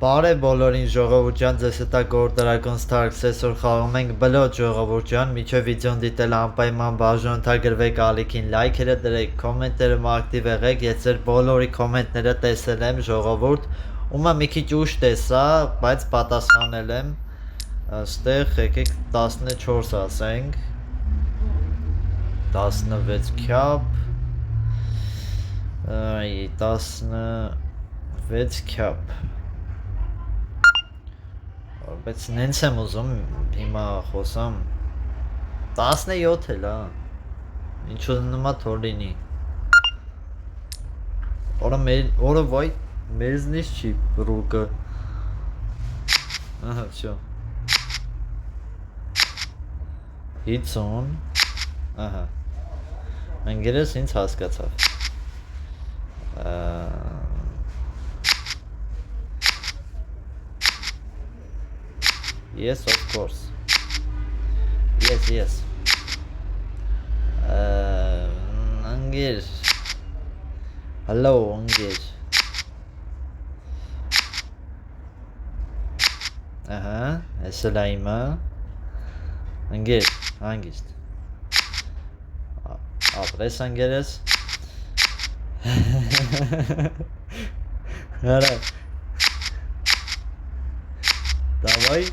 Բարև բոլորին ժողովուրդ ջան, ձեզ հետ է գործարական Starks, այսօր խաղում ենք բլոճ ժողովուրդ ջան, միջև վիդեոն դիտել անպայման բաժանորդագրվեք ալիքին, լայքերը դրեք, կոմենտները ակտիվ եղեք, ես ձեր բոլորի կոմենտները տեսել եմ ժողովուրդ, ումը մի քիչ ուշ տեսա, բայց պատասխանել եմ, ստեղ եկեք 14 ասենք, 16 քյապ, 16 քյապ Բայց նենց եմ ուզում հիմա խոսամ 17 էլ հա ինչու նմա թոր լինի օրը վայ մեզնից չի ռուկը ահա всё 50 ահա ընկերս ինձ հասկացավ Yes, of course. Yes. Angir. Hello, Angir. Esselaima. Angir. Hangist? Apres Angeres. Hara. Давай.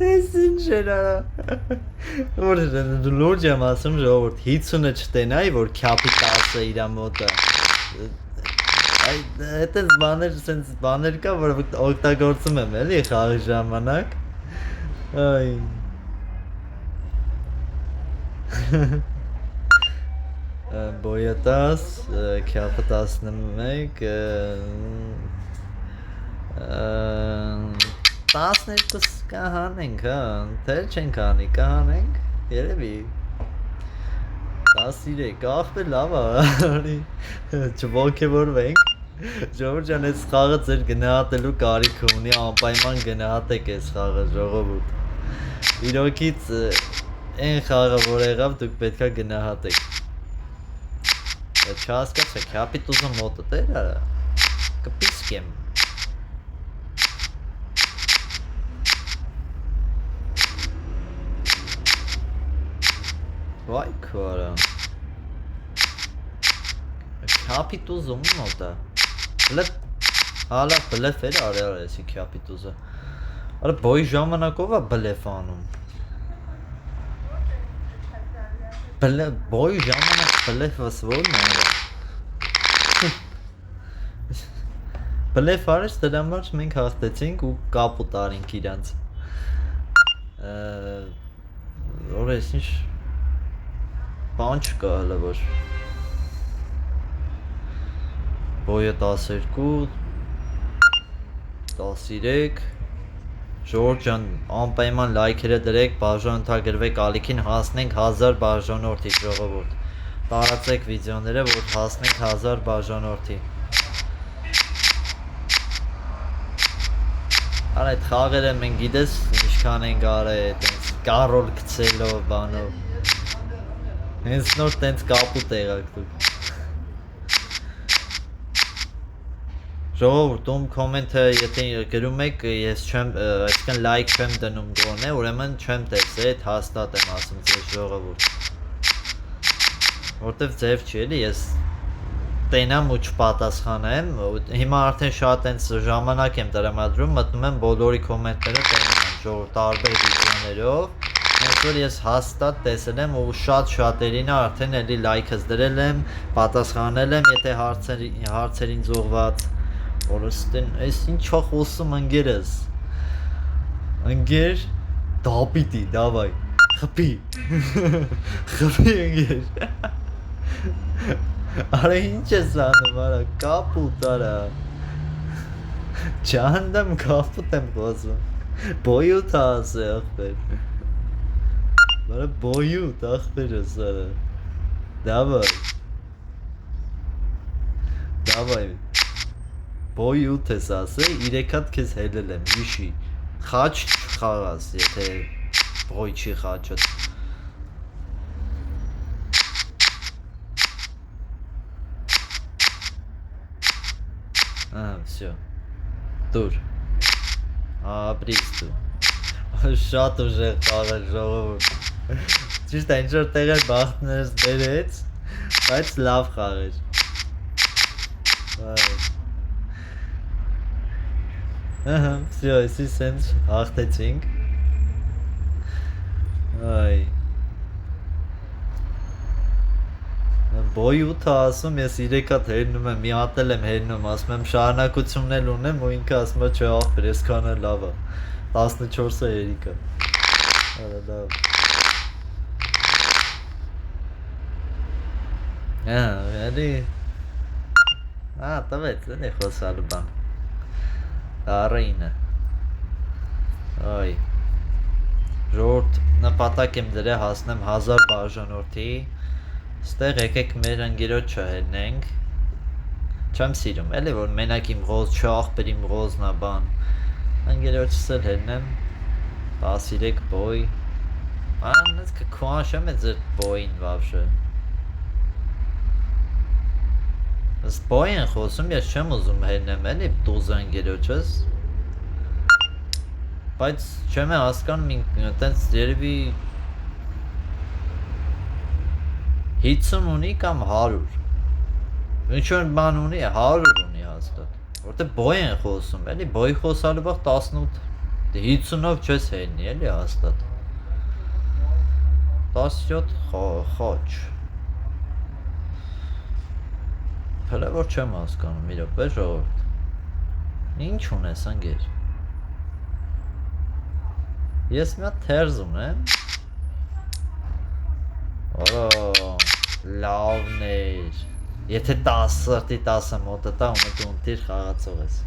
Էսին շերա Որը լուրջ եմ ասում ժողովուրդ 50-ը չտենայի, որ կապիտալս է իրա մոտը Այդպես բաներ կա, որ օգտագործում եմ էլի խաղի ժամանակ Բոյը 10, կապը 11 12 կհանենք, թեր չենք անի, կհանենք, երևի 13, աղբեր լավ չոգևորվենք Ժողովուրդ ջան, այս խաղը ձեր գնահատելու կարիք ունի, անպայման գնահատեք այս խաղը ժողովուրդ Իրոքից այն խաղը, որ եղավ, դուք պետք է գնահատեք Չհասկացա, կապիտուզը մոտը տեր կպիսկեմ Vay kara Kapituzum moda Hala blef էր արել էսի կապիտուզը Արա բոյ ժամանակով է բլեֆ անում Բոյ ժամանակ բլեֆս որն է Բլեֆ արեց դրա համար մենք հաղթեցինք ու կապուտ արինք իրանց Որ ես ինչ Բան չկա հələ որ Բոյը 12 13 Ժողովուրդ ջան անպայման լայքերը դրեք բաժանորդագրվեք ալիքին հասնենք 1000 բաժանորդի ժողովուրդ տարածեք վիդեոները որ հասնենք 1000 բաժանորդի Արա այդ խաղերը մենք գիտես ինչքան ենք արել այտենց կարոլ գցելով բանով Հենց նոր տենց կապուտ եղաք դուք Ժողովուրդ ում կոմենտը եթե գրում եք ես չեմ այսքան լայք չեմ դնում գոնե ուրեմն չեմ տեսել այդ հաստատ եմ ասում ձեզ ժողովուրդ Որտեվ ձև չի էլի ես տենամ ու չպատասխանեմ հիմա արդեն շատ հենց ժամանակ եմ տրամադրում մտնում եմ բոլորի կոմենտները տենում եմ ժողովուրդ տարբեր վիդեոներով Հենց որ ես հաստատ տեսել եմ ու շատերին արդեն էլի լայքս դրել եմ, պատասխանել եմ, եթե հարցերին զողված Որստեն, այս ինչա խոսում ընգերս Ընգեր, դապիտի, դավայ, խպի Խպի ընգեր Արա ինչ ես անում, արա, կապուտ, արա Չանդամ կապուտ եմ խոսում Բոյութ աս է, աղբեր Բարը բոյութ աղբերս արա Դավայ Բոյութ ես ասե 3 հատ կեզ հելել եմ իշի Խաչ չխաղաս եթե բոյ չի խաչըտ Всё. Դուր։ Ապրից դու։ Շատ ուժեղ խաղալ ժողովուրդ։ Ճիշտ է, ինչ-որ տեղեր բախտներս բերեց, բայց լավ խաղեր։ Всё, այսի սենց հաղթեցինք։ Այ։ Բոյ 8-ը ասում, ես 3 հատ հերնում եմ, մի հատ էլ եմ հերնում, ասում եմ շարունակությունն էլ ունեմ, ու ինքը ասում է չէ ախպեր, այսքանը լավ է, 14-ը հերիկը, արա լավ, էլի, տվեց, էլի խոսալու բան, առայինը, այ, ժողովուրդ նպատակ եմ դրել հասնեմ 1000 բաժանորդի, ստեղ եկեք մեր ընկերոջը հելնենք, չեմ սիրում, էլի որ մենակ իմ ղոզ չախպեր իմ ղոզնա բան, ընկերոջս էլ հելնեմ, 13 բոյ, անց կքուանշեմ է ձեր բոյին վավշը, ըստ բոյ են խոսում, ես չեմ ուզում հելնեմ, էլի տուզը ընկերոջս, բայց չեմ է հասկանում տենց երևի 50 ունի կամ 100, ինչ-որ բան ունի, 100 ունի հաստատ, որտե բոյ են խոսում, էլի բոյ խոսալու բաղ 18, 50-ով չես հենի, էլի հաստատ, 17 խոչ, հլը որ չեմ հասկանում, իրոք է ժողորդ, ինչ ունես ընգեր, ես մի հատ թերզ ունեմ, լավներ, եթե 10 սրտի 10-ը մոտը տա ու մտու ունտիր խաղացող ես,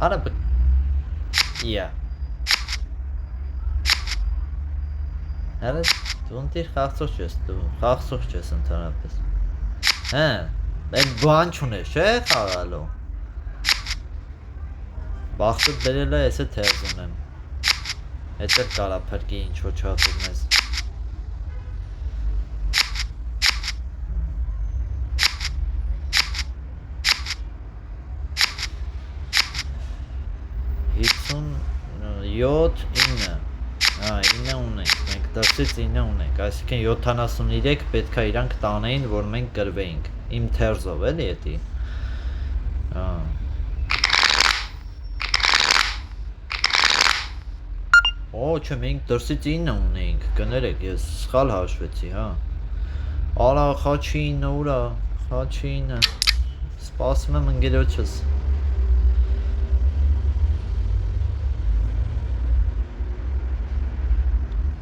արա իա, հələ դու ունտիր խաղցող չես, դու խաղցող չես ընդհանրապես, էլ բան չունես, չէ խաղալու, բախտդ բերել է ես է թերզ ունեմ, հետ էլ կարա պրկի ինչ-որ չախում ես, Յոթ 9 ունենք, մենք դրսից 9 ունենք, այսինքն 73 պետք է իրանք տանեին, որ մենք կրվեինք, իմ թերզով էլի էտի, չէ, մենք դրսից 9 ունեինք, կներեք, ես սխալ հաշվեցի, արա խաչի 9 ուրա, խաչի 9, սպասում եմ ընկերոջս,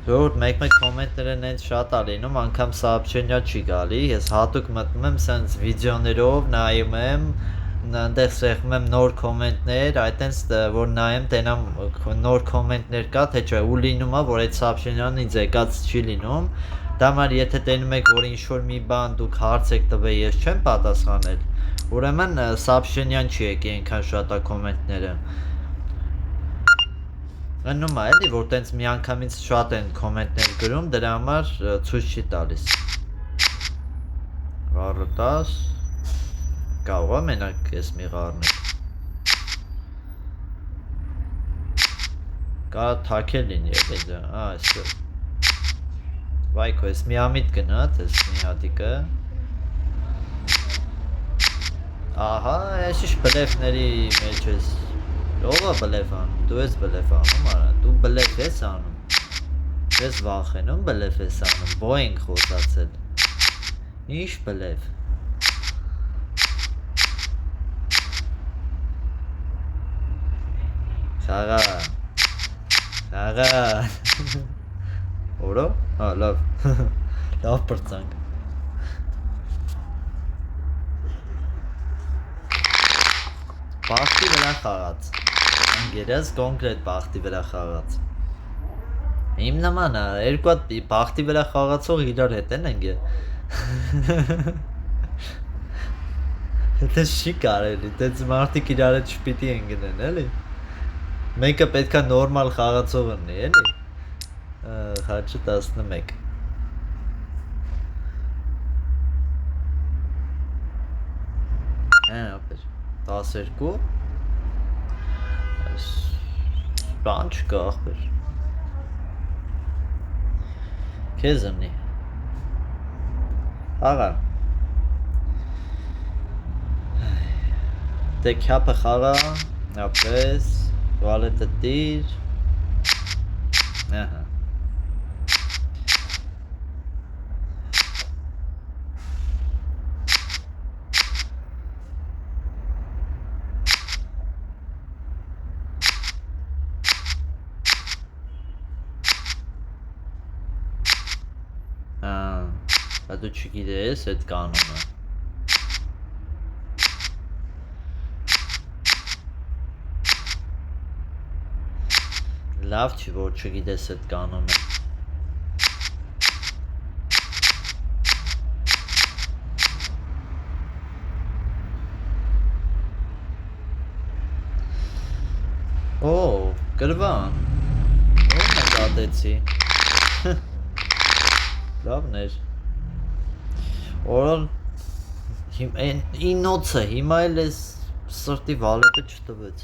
ժողովուրդ մեկ-մեկ կոմենտներն են շատ ա լինում, անգամ սաբչենյա չի գալի, ես հատուկ մտնում եմ սենց վիդեոներով, նայում եմ, այնտեղ սեղմում եմ նոր կոմենտներ, այտենց որ նայեմ տենամ նոր կոմենտներ կա, թե չէ, ու լինում է, որ այդ սաբչենյան ինձ եկած չի լինում, դա մար եթե տենում եք, որ ինչ-որ մի բան դուք հարց եք տվել, ես չեմ պատասխանել, ուրեմն սաբչենյան չի եկի ենքան շատ ա կոմենտները, Ըննում է էլի, որ տենց մի անգամից շատ են կոմենտներ գրում, դրա համար ցույց չի տալիս։ Ղառը 10 կարող է մենակ ես մի ղառներ։ Կարա թաքել լինի էլի դա, այսը։ Վայքո, ես մի ամիտ գնա, տես մի հատիկը։ Ահա, ես իշ բլեֆների մեջ ես։ Ով է բլեֆ անում, դու ես բլեֆ անում, արա, դու բլեֆ ես անում, ես վախենում բլեֆ ես անում, բո ենք խոսացել, ինչ բլեֆ, խաղա, որո, լավ, լավ պրծանք, բախտի վրա խաղաց, ընգերս կոնկրետ բախտի վրա խաղաց, իմ նման է, երկու հատ բախտի վրա խաղացող իրար հետ են ընգեր, դες չի կարելի, դες մարդիկ իրար հետ շպիտի են գնեն, էլի, մեկը պետքա նորմալ խաղացող ըննի, էլի, խաչը 11, ապեր 12 բան չկա ախպեր քեզ ըմնի աղա դե քյապը խաղա ապրես վալետը տիր ահա դու չգիտես այդ կանոնը լավ չի որ չգիտես այդ կանոնը օ գրվան ո՞րն է դատեցի լավն էր Օրալ ինոցը հիմա էլ ես սրտի վալետը չտվեց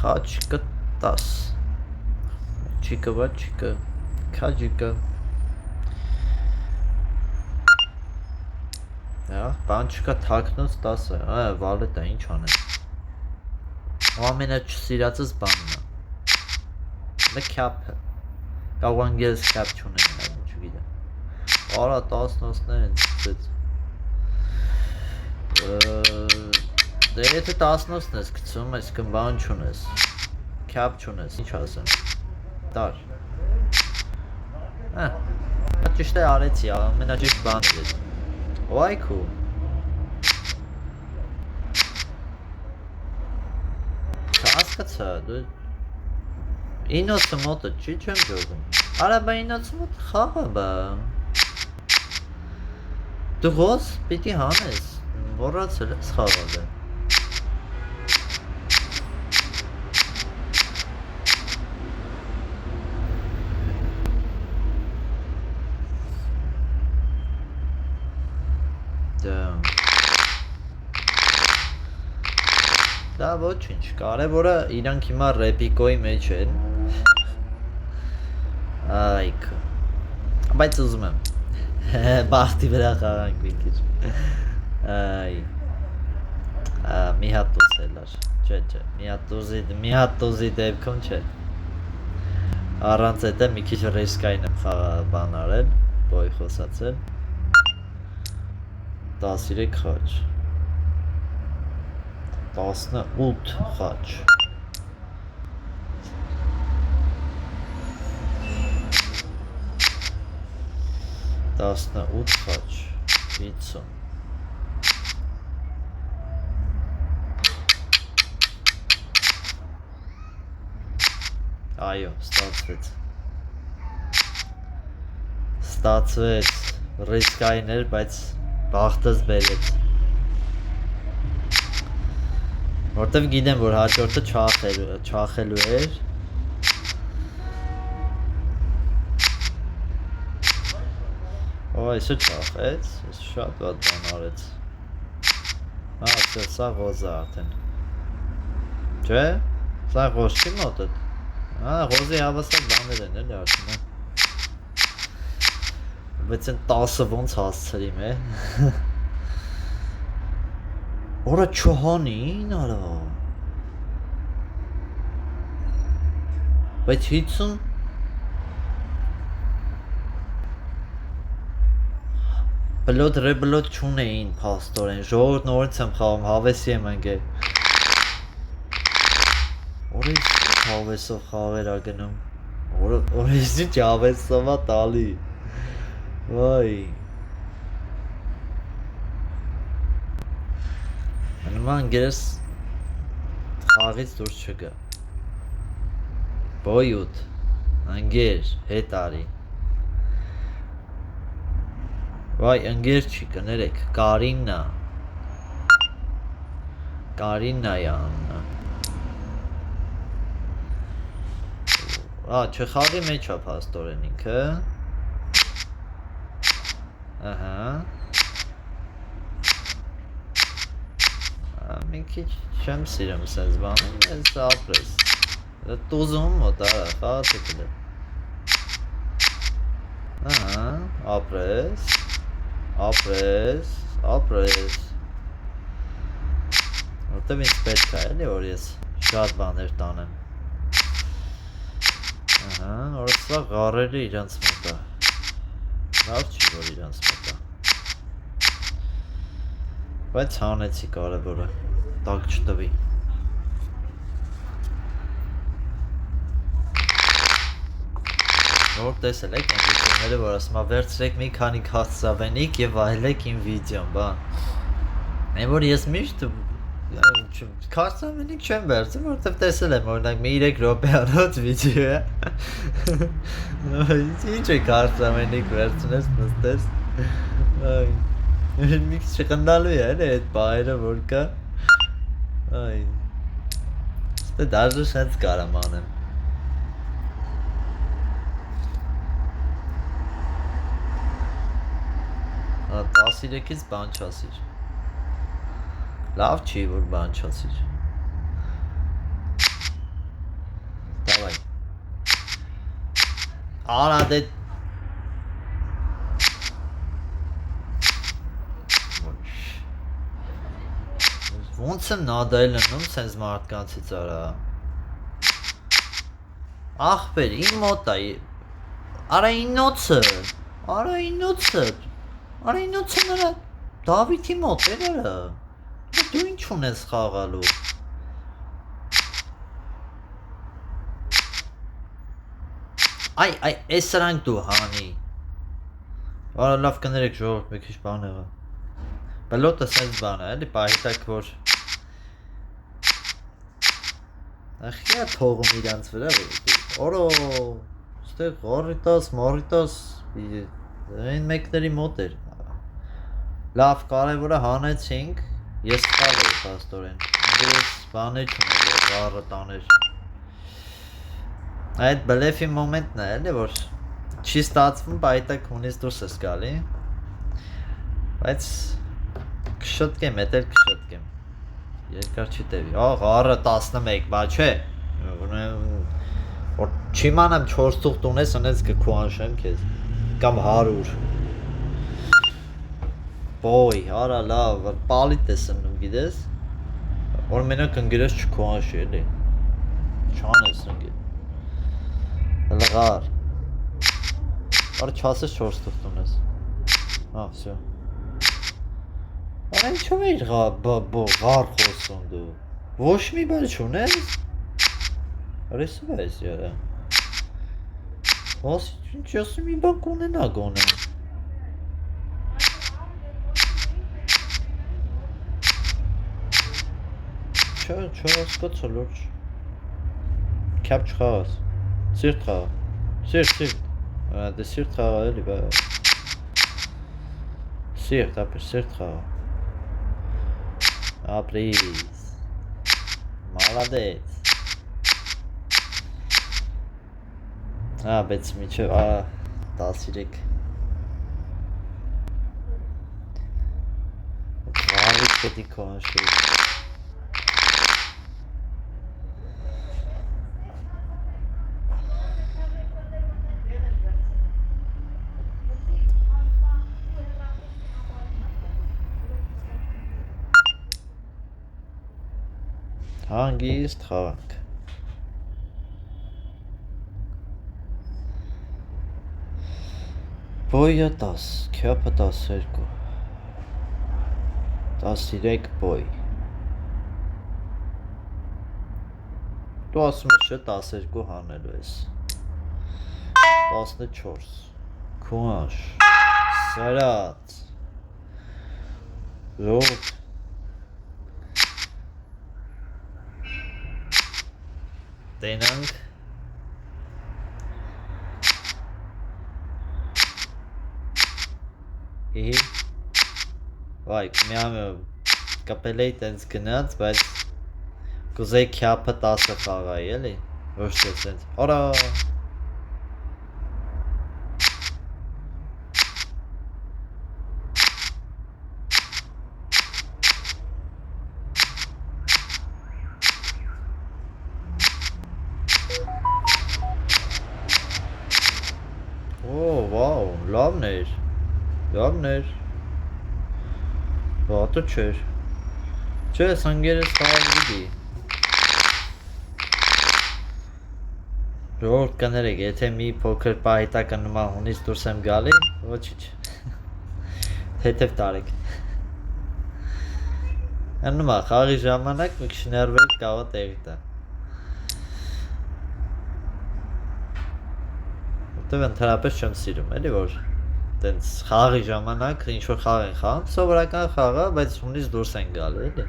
խաչկը 10 չիկը վաչիկը քաջիկը բան չկա թակնոց 10 վալետը ինչ անեմ ամենաչսիրածս բանն է քյապը կարող անգելս քյապ չունեմ չգիտեմ Արա 10-ն են ցած դե եթե 10-ն ես գցում ես կմբան չունես քյապ չունես ինչ ասեմ դար ճիշտ է արեցի ամենաճիշտ բանն է Ոայքու հասկացա դու ինոցը մոտը չի չեմ ջողում Արա բա ինոցը մոտ խաղը բա Դու ղոս պիտի հանես, մոռացել ես խաղալը Դա ոչինչ, կարևորը իրանք հիմա ռեպիկոյի մեջ են Այք Բայց ուզում եմ Բախտի վրա խաղանք մի քիչ Այ մի հատ դուս էլար չէ մի հատ դուզի դեպքում չէ Առանց հետը մի քիչ ռիսկային եմ բան արել բոյ խոսացել 13 խաչ 18 խաչ 18 խաչ 50 Այո, ստացվեց ռիսկային էր, բայց բախտս բերեց Որտև գիտեմ, որ հաջորդը չախելու էր Ո, այսը չախեց, շատ վատ բան արեց Սա ղոզ է արդեն Չէ, սա ղոզ չի մոտդ ղոզի հավասար բաներ են էլի արդեն Բայց են 10-ը ոնց հասցրիմ է Որը չհանին արա Բայց 50 Բլոդ ռեբլոդ չունեին պաստորեն, ժողորդ նորից եմ խաղում, հավեսի եմ ընգել Որից հավեսով խաղվերա գնում Որից ինչ հավեսով է տալի Վայ Նման գերս խաղից դուրս չգա Բոյութ, ընգեր, հետ արի Վայ, ընգեր չի կներեք, Կարիննա Կարիննայի անունը չխաղի մեջ է փաստորեն ինքը Ահա մի քիչ չեմ սիրում սենց բանում, ես ապրես։ Տուզում մոտ արա, խաղացը կդե։ Ահա, ապրես, ապրես, ապրես։ Որտև ինձ պետք է էլի, որ ես շատ բաներ տանեմ։ Ահա, որ սա գարերը իրանց մոտ է։ Լավ չի, որ իրանց մոտ է։ Բայց հանեցի կարևորը, տակ չտվի։ Որ տեսել եք են վիդեոները, որ ասում է վերցրեք մի քանի քաղցրավենիք և այլեք իմ վիդեոն, բան։ Են որ ես միշտ քաղցրավենիք չեմ վերցում, որտև տեսել եմ, օրինակ մի 3 րոպեանոց վիդեո է։ Ինչ է քաղցրավենիք վերցնես, նստես։ Մի քիչ խնդալու է էլի այդ բայերը որ կա։ Այ։ Ստե դաժե շենց կարամ անեմ։ Հա 13-ից բան չասիր։ Լավ չի որ բան չասիր։ Դավայ։ Արա դե Ոնց եմ նադայել ընում սենց մարդկանցից արա։ Ախպեր, իմ մոտ է, արա ինոցը, արա ինոցը նրա Դավիթի մոտ էր արա, դու ինչ ունես խաղալու։ Այ, ես սրանք դու հանի։ Արա լավ կներեք ժողորդ մի քիչ բան եղա։ Բլոտը սենց բան է, էլի պահիտակ որ Ախիա թողում իրանց վրա, որո, ստեղ գարիտաս, մարիտաս, այն մեկների մոտ էր։ Լավ, կարևորը հանեցինք, ես խալ էր պաստորեն, ես բան է չուներ, որ գարը տաներ։ Այդ բլեֆի մոմենտն է, էլի, որ չի ստացվում, պայտակ ունից դուրս ես գալի, բայց կշտկեմ, էտ էլ կշտկեմ, երկար չի տևի, գարը 11, բա չէ, որ չիմանամ 4 թուղթ ունես, ընեց կքուանշեմ կեզ, կամ 100, բոյ, արա լավ, պալիտ ես ըննում գիդես, որ մենակ ընգիրես չքուանշի, էլի, չան ես ընգիր, լղար, որ չասես 4 թուղթ ունես, վսյո, Ան ինչով էիր ғար խոսում դու, ոչ մի բար չունես, արեսով ես յարա, ինչ ասում մի բան կունենա գոնը, չհասկացա լուրջ, քյապ չխաղաս, սիրտ խաղա, սիրտ, դե սիրտ խաղա էլի բա, սիրտ ապեր, սիրտ խաղա, ապրիս, մալադեց, բայց միջև 13 Վարիք պետի կոնշի Հանգիստ խաղանք Բոյը 10, քյապը 12 13 բոյ Դու ասում ես չէ 12 հանելու ես 14 Քուանշ Սարած Ռոտ Տենանք Վայք, միամը կապել էի տենց գնած, բայց կուզեի քյապը 10 խաղայի, էլի, ոչ թե տենց, արա Լավն էր Վատը չէր Չէ, սնգերս խաղագիդի Ժողովուրդ կներեք, եթե մի փոքր պահիտակը նման հունից դուրս եմ գալի, ոչիչ Թեթև տարեք Նման, խաղի ժամանակ մի քիչ ներվերը կարող տեղի տա Որտև ընդհանրապես չեմ սիրում, էլի որ Տենց խաղի ժամանակ ինչ-որ խաղ են խաղում, սովորական խաղա, բայց հունից դուրս են գալի, էլի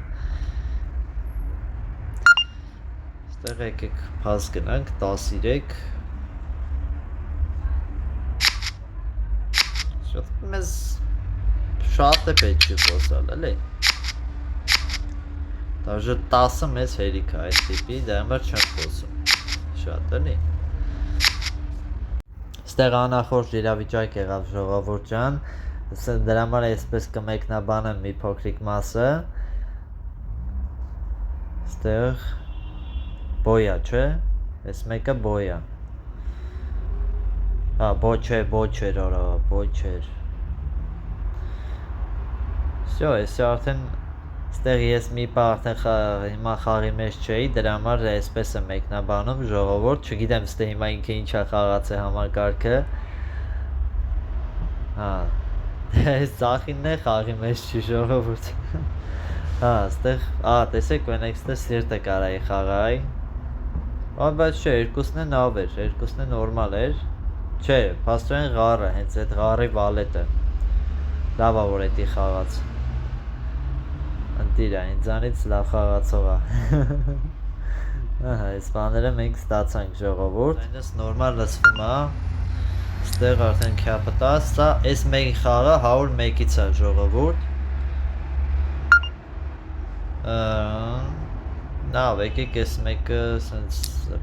Ստեղ եկեք փաս գնանք 13 Մեզ շատ է պետք չի խոսալ, էլի Դաժե 10-ը մեզ հերիք է այդ տիպի, դա համար չեմ խոսում Շատ էլի Ստեղ անախորժ իրավիճակ եղավ ժողովուրդ ջան Դրա համար այսպես կմեկնաբանեմ մի փոքրիկ մասը Ստեղ Բոյա, չէ? Այս մեկը բոյա Բոչեր, արա, բոչեր Всё, այսի արդեն Ստեղ ես մի պա արդեն հիմա խաղի մեջ չէի, դրա համար այսպես եմ մեկնաբանում ժողովուրդ, չգիտեմ ստե հիմա ինքը ինչա խաղաց է համակարգը Այս ծախինն է խաղի մեջ չի ժողովուրդ Ստեղ, տեսեք մենակ ստեղ սիրտը կարայի խաղայի Բայց չէ, երկուսն է նավ էր, երկուսն է նորմալ էր Չէ, պաստորեն ғարը, հենց այդ ғարի վալետը Լավ որ էտի խաղաց Ընտիրա, ինձանից լավ խաղացողա Այս բաները մենք ստացանք ժողովուրդ Այնս նորմալ լսվում է Ստեղ արդեն քյապը տաս Սա այս մեկ խաղը 101-ից է ժողովուրդ Նավ, եկեք այս մեկը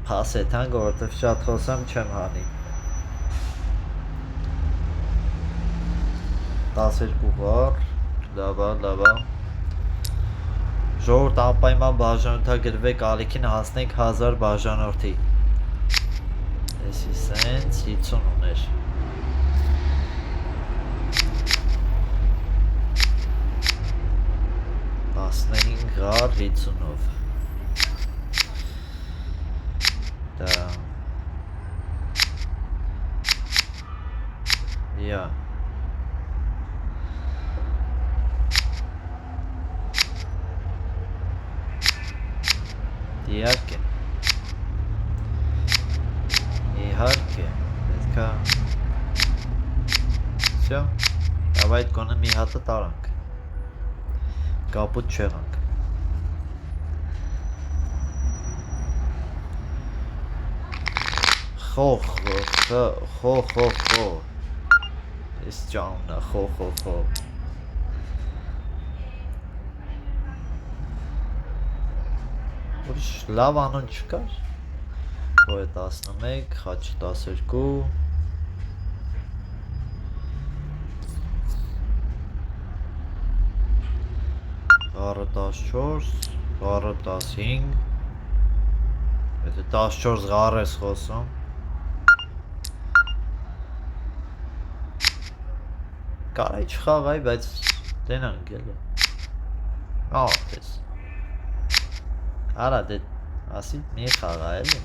Պաս եթանք, որովհետև շատ խոսամ չեմ հանի 12 վար Լավա Ժողովուրդ անպայման բաժանորդագրվեք ալիքին հասնենք 1000 բաժանորդի Էսի սենց 50 ուներ 15 գար 50-ով Դա Յա Իհարկե Պետքա Всё Давай այդ կոնը մի հատը տարանք Կապուտ չեղանք Խող Այս ճանունը խող Ուրիշ լավ անուն չկար Բոյ 11, խաչի 12 Գարը 14, գարը 15 Եթե 14 գար ես խոսում Կարայի չխաղայի, բայց դենանք էլի տես Արա դե ասի մի խաղա էլի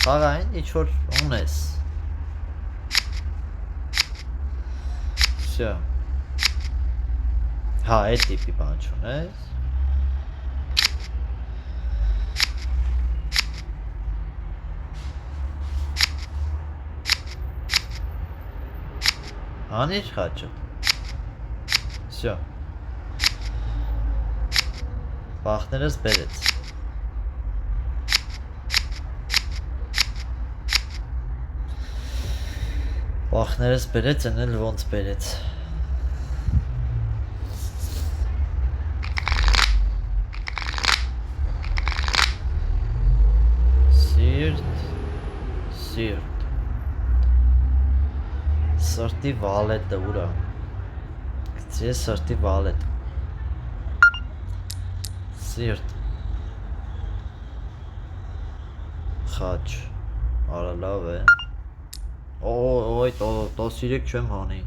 Խաղային ինչ-որ ունես Всё Հա, այդ տիպի բան չունես Անիր խաչը Всё Բախներս բերեց Բախներս բերեց, են էլ ոնց բերեց Սիրտ Սրտի վալետը ուրա Գցի է սրտի վալետ Սիրտ Խաչ Արա լավ է Օй, 13 չեմ հանի։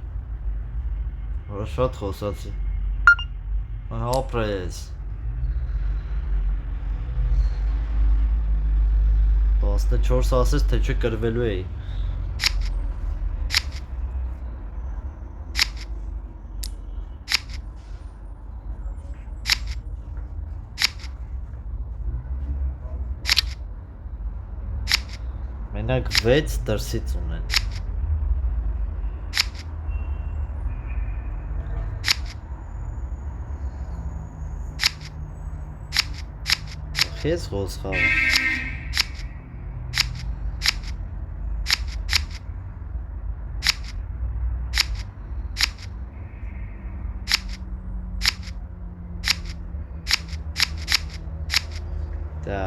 Որը շատ խոսացի։ Ապրես։ 14 ասես, թե չէ կրվելու էի։ Մենակ 6 դրսից ունեն։ Քեզ ոսխավ։ Դա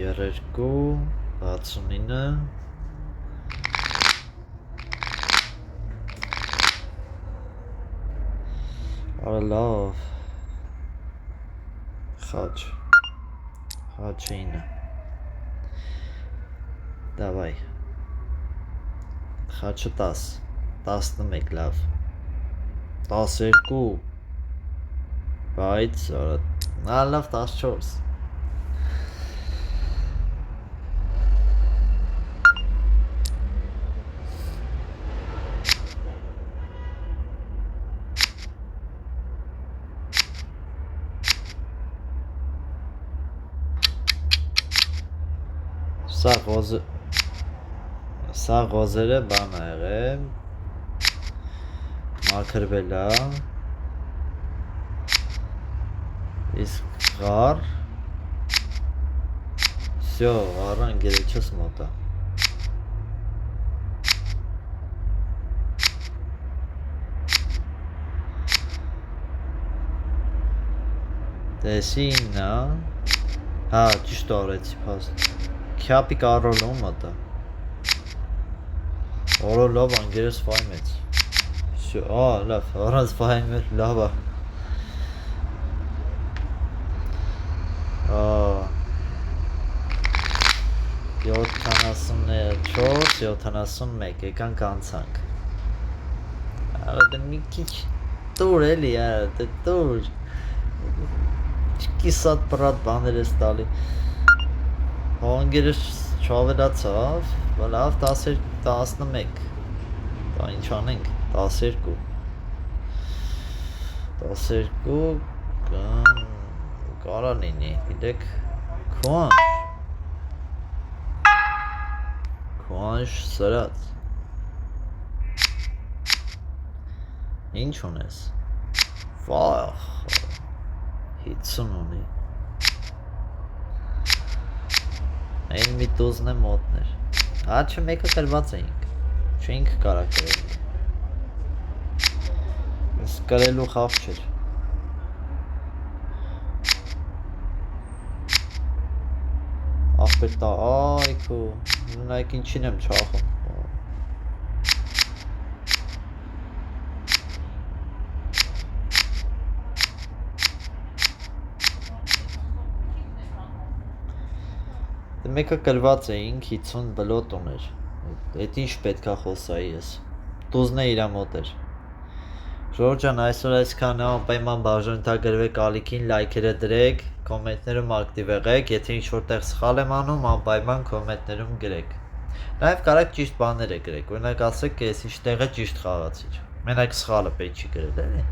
269 Արա լավ Խաչինը Դավայ Խաչը 10 11 լավ 12 Բայց լավ 14 Սա ղոզերը բան է եղել մաքրվել է իսկ ղար всё ղարը ընկերոջս մոտ է Տեսինա հա ճիշտ արեցի փաստ Քյապի կարոլը մոտ է Որը լավ անգերս վայմեց լավ, առանց վայմել լավ է 74, 71, եկանք անցանք Դե մի քիչ տուր էլի, տուր Կիսատ պրատ բաներ ես տալի Անգերս չավելացավ, լավ 11, դա ինչ անենք, 12 կարա լինի, գիտեք, քուանշ սրած Ինչ ունես, վախ, 50 ունի Այն մի տուզն է մոտներ Հաչը մեկը կրված էինք Չենք կարա կրել Իսկ կրելու խավ չեր Ախպեր տա այքու Նայք ինչին եմ չախում Մեկը կրված էինք 50 բլոտ ուներ Էդ ինչ պետք է խոսայի ես Տուզն է իրա մոտ էր Ժորժան այսօր այսքան է անպայման բաժանորդագրվեք ալիքին լայքերը դրեք Կոմենտներում ակտիվ եղեք Եթե ինչ որտեղ սխալ եմ անում անպայման կոմենտներում գրեք Նաև կարաք ճիշտ բաներ է գրեք Օրինակ ասեք ես ինչ տեղը ճիշտ խաղացիր Մենակ սխալը պետք չի գրել էլի